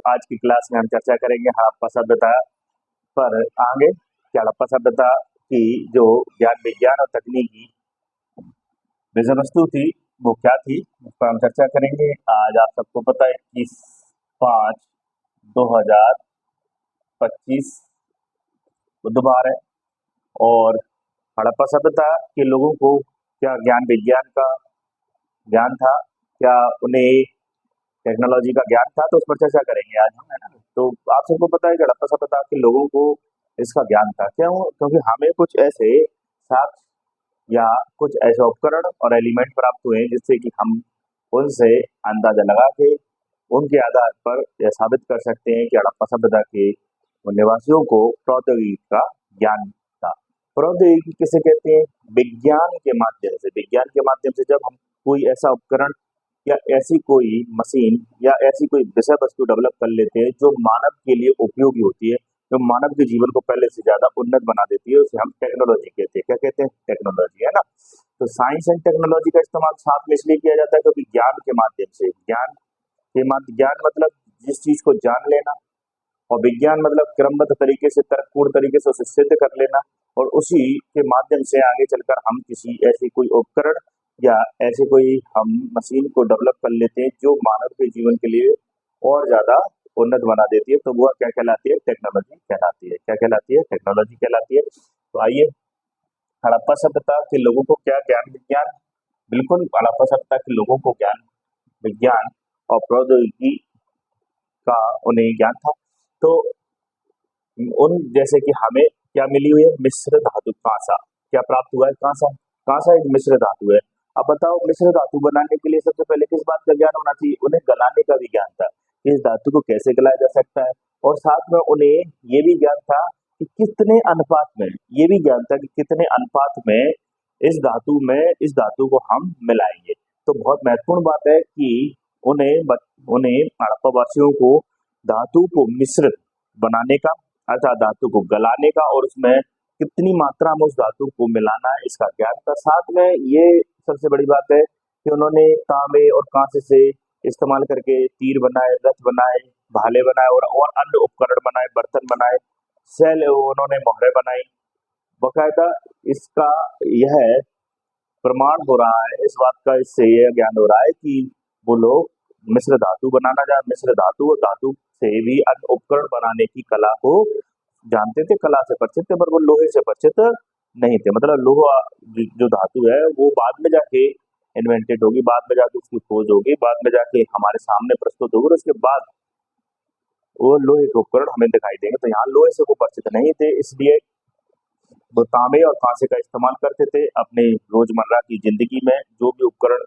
आज की क्लास में हम चर्चा करेंगे हड़प्पा सभ्यता पर। आगे कि हड़प्पा सभ्यता की जो ज्ञान विज्ञान और तकनीकी विषय वस्तु थी वो क्या थी, उस पर हम चर्चा करेंगे। आज आप सबको पता है 21/5/2025 बुधवार है और हड़प्पा सभ्यता के लोगों को क्या ज्ञान विज्ञान का ज्ञान था, क्या उन्हें टेक्नोलॉजी का ज्ञान था, तो उस पर चर्चा करेंगे आज हम, है ना। तो आप सबको पता है कि हड़प्पा सभ्यता के लोगों को इसका ज्ञान था क्यों, क्योंकि हमें कुछ ऐसे साक्ष्य या कुछ ऐसे उपकरण और एलिमेंट प्राप्त हुए जिससे कि हम उनसे अंदाजा लगा के उनके आधार पर यह साबित कर सकते हैं कि हड़प्पा सभ्यता के उन निवासियों को प्रौद्योगिकी का ज्ञान था। प्रौद्योगिकी किसे कहते हैं? विज्ञान के माध्यम से। विज्ञान के माध्यम से जब हम कोई ऐसा उपकरण या ऐसी कोई मशीन या ऐसी कोई विषय वस्तु डेवलप कर लेते हैं जो मानव के लिए उपयोगी होती है, जो मानव के जीवन को पहले से ज्यादा उन्नत बना देती है, उसे हम टेक्नोलॉजी कहते हैं। क्या कहते हैं? टेक्नोलॉजी, है ना। तो साइंस एंड टेक्नोलॉजी का इस्तेमाल साथ में इसलिए किया जाता है क्योंकि ज्ञान के माध्यम से, ज्ञान मतलब जिस चीज को जान लेना, और विज्ञान मतलब क्रमबद्ध तरीके से, तर्कपूर्ण तरीके से उसे सिद्ध कर लेना, और उसी के माध्यम से आगे चलकर हम किसी ऐसी कोई उपकरण या ऐसे कोई हम मशीन को डेवलप कर लेते हैं जो मानव के जीवन के लिए और ज्यादा उन्नत बना देती है। तो वो क्या कहलाती है? टेक्नोलॉजी कहलाती है। क्या कहलाती है? टेक्नोलॉजी कहलाती है। तो आइए, हड़प्पा सभ्यता के लोगों को क्या ज्ञान विज्ञान? बिल्कुल, हड़प्पा सभ्यता के लोगों को ज्ञान विज्ञान और प्रौद्योगिकी का उन्हें ज्ञान था। तो उन जैसे कि हमें क्या मिली हुई है? मिश्र धातु, कांसा। क्या प्राप्त हुआ है? कांसा। कांसा एक मिश्र धातु है। अब बताओ, मिश्र धातु बनाने के लिए सबसे पहले किस बात का ज्ञान होना चाहिए? उन्हें गलाने का भी ज्ञान था। इस धातु को कैसे गलाया जा सकता है, और साथ में उन्हें ये भी ज्ञान था कि कितने अनुपात में, ये भी ज्ञान था कि कितने अनुपात में इस धातु को हम मिलाएंगे। तो बहुत महत्वपूर्ण बात है कि उन्हें हड़प्पा वासियों को धातु को मिश्रित बनाने का, अर्थात धातु को गलाने का, और उसमें कितनी मात्रा में उस धातु को मिलाना है, इसका ज्ञान था। साथ में ये सबसे बड़ी बात है कि उन्होंने तांबे और कांसे से इस्तेमाल करके तीर बनाए, रथ बनाए, भाले बनाए, और अन्य उपकरण बनाए, बर्तन बनाए, सेल, उन्होंने मोहरें बनाई। बकायदा इसका यह प्रमाण हो रहा है, इस बात का इससे यह ज्ञान हो रहा है कि वो लोग मिश्र धातु और धातु से भी अन्य उपकरण बनाने की कला को जानते थे, कला से परिचित थे, पर वो लोहे से परिचित नहीं थे। मतलब लोहा जो धातु है वो बाद में जाके इन्वेंटेड होगी, बाद में जाके उसकी खोज होगी, बाद में जाके हमारे सामने प्रस्तुत होगी, और उसके बाद वो लोहे के उपकरण हमें दिखाई देंगे। तो यहाँ लोहे से वो परिचित नहीं थे, इसलिए वो तांबे और कांसे का इस्तेमाल करते थे अपने रोजमर्रा की जिंदगी में, जो भी उपकरण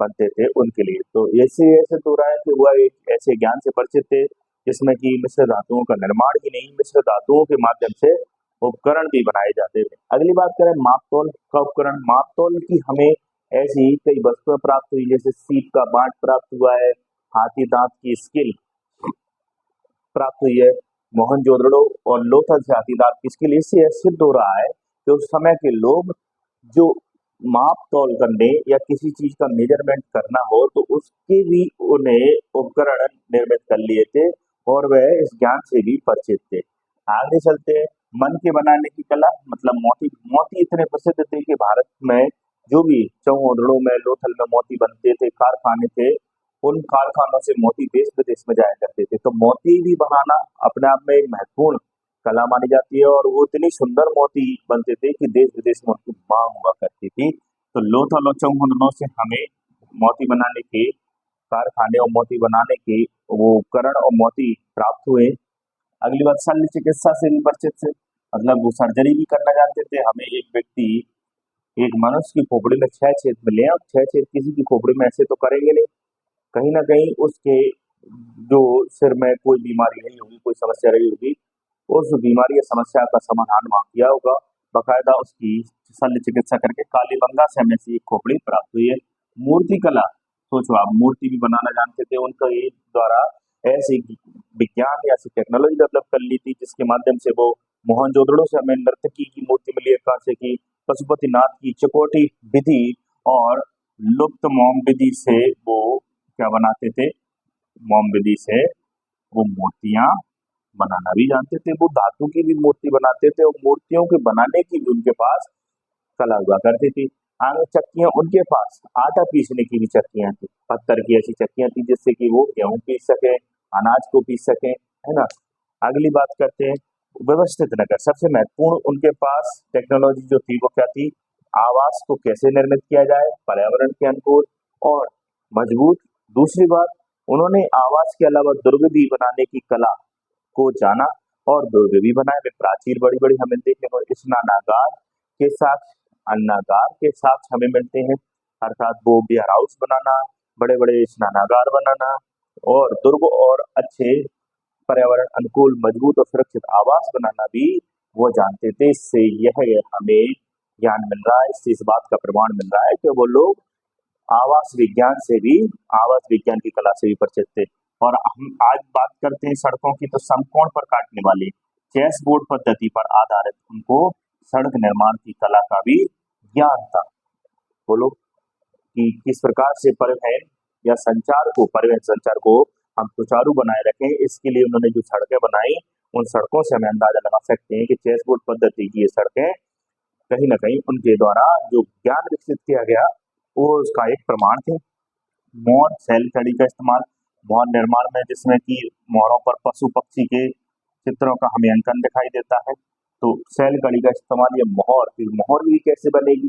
बनते थे उनके लिए। तो ऐसे तो रहा है कि वह एक ऐसे ज्ञान से परिचित थे जिसमें कि मिश्र धातुओं का निर्माण ही नहीं, मिश्र धातुओं के माध्यम से उपकरण भी बनाए जाते थे। अगली बात करें मापतोल का उपकरण। मापतोल की हमें ऐसी कई वस्तुएं प्राप्त हुई, जैसे सीप का बांट प्राप्त हुआ है, हाथी दांत की स्किल प्राप्त हुई है, मोहनजोदड़ो और लोथल से हाथी दांत की स्किल। इससे यह सिद्ध हो रहा है कि उस समय के लोग जो माप तौल करने या किसी चीज का मेजरमेंट करना हो तो उसके भी उन्हें उपकरण निर्मित कर लिए थे, और वह इस ज्ञान से भी परिचित थे। आगे चलते हैं, मन के बनाने की कला, मतलब मोती इतने प्रसिद्ध थे कि भारत में जो भी चौहोदड़ों में, लोथल में मोती बनते थे, कारखाने थे, उन कारखानों से मोती देश विदेश में जाया करते थे। तो मोती भी बनाना अपने आप में एक महत्वपूर्ण कला मानी जाती है, और वो इतनी सुंदर मोती बनते थे कि देश विदेश में उनकी मांग हुआ करती थी। तो लोथल और चौहोदड़ों से हमें मोती बनाने के कारखाने और मोती बनाने के वो उपकरण और मोती प्राप्त हुए। अगली बात, शल्य चिकित्सा से भी परिचित थे, मतलब वो सर्जरी भी करना जानते थे। हमें एक मनुष्य की खोपड़ी में 6 छेद मिले हैं, और 6 छेद किसी की खोपड़ी में ऐसे तो करेंगे नहीं, कहीं ना कहीं उसके जो सिर में कोई बीमारी रही होगी, कोई समस्या रही होगी, उस बीमारी या समस्या का समाधान वहाँ किया होगा। बकायदा उसकी शल्य चिकित्सा करके कालीबंगा से हमें से एक खोपड़ी प्राप्त हुई है। मूर्ति कला, सोचो आप, मूर्ति भी बनाना जानते थे। उनका ये द्वारा ऐसी विज्ञान या ऐसी टेक्नोलॉजी डेवलप कर ली थी जिसके माध्यम से वो मोहनजोदड़ो से हमें नर्तकी की मूर्ति मिली है, कांसे की, पशुपतिनाथ की चकोटी विधि और लुप्त मोम विधि से वो क्या बनाते थे? मोम विधि से वो मूर्तियां बनाना भी जानते थे, वो धातु की भी मूर्ति बनाते थे और मूर्तियों के बनाने की भी उनके पास कला हुआ करती थी। आगे चक्कियां उनके पास आटा पीसने की भी चक्कियां थी, पत्थर की ऐसी चक्कियां थी जिससे कि वो गेहूं पीस सके, अनाज को पीस सके, है ना। अगली बात करते हैं व्यवस्थित नगर। सबसे महत्वपूर्ण उनके पास टेक्नोलॉजी जो थी वो क्या थी, आवास को कैसे निर्मित किया जाए पर्यावरण के अनुकूल और मजबूत। दूसरी बात, उन्होंने आवास के अलावा दुर्ग भी बनाने की कला को जाना और दुर्ग भी बनाए। वे प्राचीर बड़ी बड़ी हमें देखने को स्नानागार के साथ अन्नागार के साथ हमें मिलते हैं, अर्थात वो बियर हाउस बनाना, बड़े बड़े स्नानागार बनाना और दुर्ग और अच्छे पर्यावरण अनुकूल मजबूत और सुरक्षित आवास बनाना भी वो जानते थे। इससे यह हमें ज्ञान मिल रहा है, इससे इस बात का प्रमाण मिल रहा है कि वो लोग आवास विज्ञान से भी, आवास विज्ञान की कला से भी परिचित थे। और हम आज बात करते हैं सड़कों की, तो समकोण पर काटने वाली चेस बोर्ड पद्धति पर आधारित उनको सड़क निर्माण की कला का भी ज्ञान था। बोलो कि किस प्रकार से परिवहन या परिवहन संचार को हम सुचारू बनाए रखें, इसके लिए उन्होंने जो सड़कें बनाई, उन सड़कों से हमें अंदाजा लगा सकते हैं कि चेस बोर्ड पद्धति की ये सड़कें कहीं ना कहीं उनके द्वारा जो ज्ञान विकसित किया गया वो उसका एक प्रमाण थे। मोहर शैल छड़ी का इस्तेमाल मोहर निर्माण में, जिसमें कि मोहरों पर पशु पक्षी के चित्रों का हमें अंकन दिखाई देता है, तो शैल कड़ी का इस्तेमाल। ये मोहर भी कैसे बनेगी,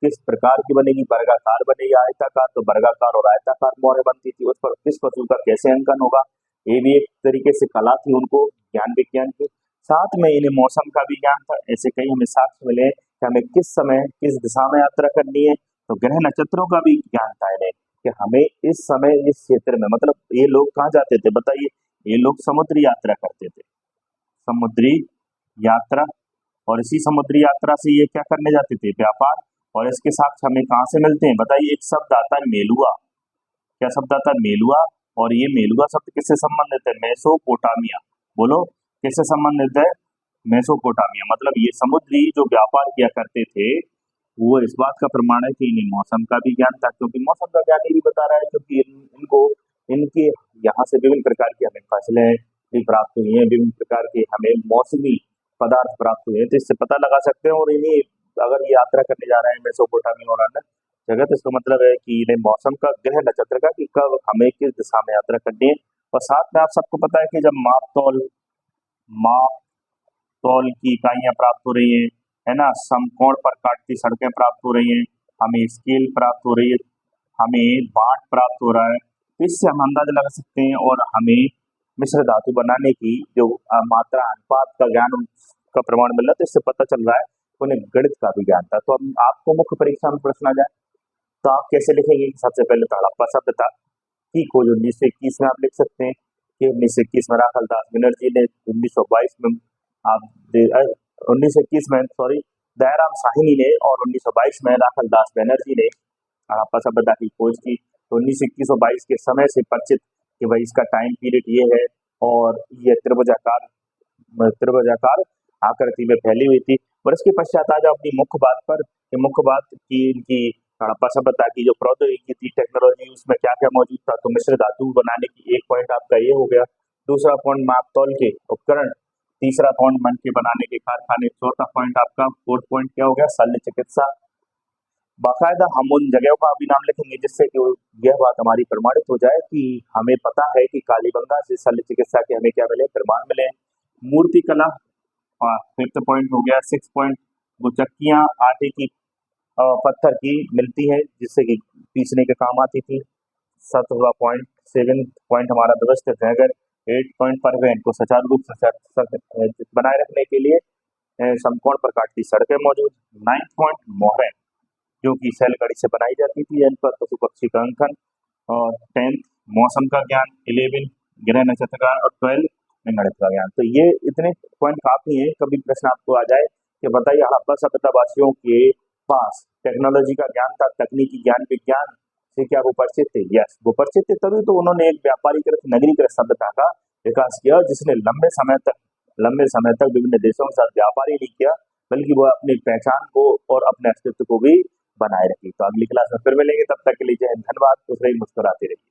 किस प्रकार की बनेगी, वर्गाकार बनेगी आयताकार, तो वर्गाकार और आयताकार मोहरें बनती थी, उस पर किस पशु का कैसे अंकन होगा, ये भी एक तरीके से कला थी उनको ज्ञान विज्ञान की। साथ में इन्हें मौसम का भी ज्ञान था। ऐसे कई हमें साक्ष्य मिले कि हमें किस समय किस दिशा में यात्रा करनी है, तो ग्रह नक्षत्रों का भी ज्ञान था इन्हें कि हमें इस समय इस क्षेत्र में, मतलब ये लोग कहाँ जाते थे बताइए, ये लोग समुद्री यात्रा करते थे, समुद्री यात्रा, और इसी समुद्री यात्रा से ये क्या करने जाते थे, व्यापार। और इसके साथ हमें कहाँ से मिलते हैं बताइए, एक शब्द आता है मेलुआ। क्या शब्द आता है, मेलुआ। और ये मेलुआ शब्द किससे संबंधित है, मेसोपोटामिया। बोलो किससे संबंधित है, मेसोपोटामिया। मतलब ये समुद्री जो व्यापार किया करते थे, वो इस बात का प्रमाण है कि इन्हें मौसम का भी ज्ञान था, क्योंकि मौसम का ज्ञान ये भी बता रहा है क्योंकि इनको इनके यहाँ से विभिन्न प्रकार की हमें फसलें भी प्राप्त हुई हैं, विभिन्न प्रकार के हमें मौसमी पदार्थ प्राप्त हुए हैं, तो इससे पता लगा सकते हैं। और इन्हें अगर ये यात्रा करने जा रहे हैं मेसोपोटामिया और अन्य जगह, तो इसका मतलब है कि इन्हें मौसम का, ग्रह नक्षत्र का, कि कब हमें किस दिशा में यात्रा करनी है। और साथ में आप सबको पता है कि जब माप तौल की इकाइयां प्राप्त हो रही है ना, समकोण पर काटती सड़कें प्राप्त हो रही हैं, हमें स्केल प्राप्त हो रही है, हमें बाट प्राप्त हो रहा है, तो इससे हम अंदाजा लगा सकते हैं। और हमें मिश्र धातु बनाने की जो मात्रा अनुपात का ज्ञान का प्रमाण मिल रहा है, तो इससे पता चल रहा है उन्हें गणित का भी ज्ञान था। तो अब आपको मुख्य परीक्षा में प्रश्न आ जाए तो आप कैसे लिखेंगे, सबसे पहले तो हड़प्पा सभ्यता की खोज 1921 में आप लिख सकते हैं कि 1921 में राखलदास बनर्जी ने, 1922 में आप 1921 में सॉरी दयाराम साहनी ने, और 1922 में राखलदास बनर्जी ने हड़प्पा सभ्यता की खोज की। तो 1921 और 22 के समय से परिचित कि भाई इसका टाइम पीरियड ये है, और ये त्रिभुजाकार आकृति में फैली हुई थी। और इसके पश्चात आज अपनी मुख्य बात पर, मुख्य बात की इनकी हड़प्पा सभ्यता की जो प्रौद्योगिकी थी, टेक्नोलॉजी, उसमें क्या क्या मौजूद था। तो मिश्र धातु बनाने की एक पॉइंट आपका ये हो गया, दूसरा पॉइंट माप तौल के उपकरण, तीसरा पॉइंट मन के बनाने के कारखाने, चौथा पॉइंट आपका, फोर्थ पॉइंट क्या हो गया, शल्य चिकित्सा। बाकायदा हम उन जगहों का भी नाम लिखेंगे जिससे कि यह बात हमारी प्रमाणित हो जाए कि हमें पता है कि कालीबंगा से शल्य चिकित्सा के हमें क्या मिले, प्रमाण मिले। मूर्ति कला, फिफ्थ पॉइंट हो गया। सिक्स पॉइंट, वो चक्कियां आटे की पत्थर की मिलती है जिससे कि पीसने के काम आती थी। सातवां पॉइंट, सेवन पॉइंट हमारा व्यवस्थित है। अगर 8 पॉइंट परिवहन को सुचारू रूप से बनाए रखने के लिए समकोण पर काटती सड़कें मौजूद। 9th पॉइंट, मोहरें जो कि शैल कड़ी से बनाई जाती थी, इन पर पशु पक्षी का अंकन। और 10th, मौसम का ज्ञान। 11, ग्रह नक्षत्र का। और 12, गणित का ज्ञान। तो ये इतने पॉइंट काफी हैं। कभी प्रश्न आपको आ जाए कि बताइए हड़प्पा सभ्यता वासियों के पास टेक्नोलॉजी का ज्ञान था, तकनीकी ज्ञान विज्ञान से क्या वो परिचित थे? यस, वो परिचित थे, तभी तो उन्होंने एक व्यापारीकृत नगरीकृत सभ्यता का विकास किया, जिसने लंबे समय तक विभिन्न देशों के साथ व्यापार ही नहीं किया, बल्कि वो अपनी पहचान को और अपने अस्तित्व को भी बनाए रखी। तो अगली क्लास में फिर मिलेंगे, तब तक के लिए जय हिंद, धन्यवाद, खुश रहिए, मुस्कुराते रहिए।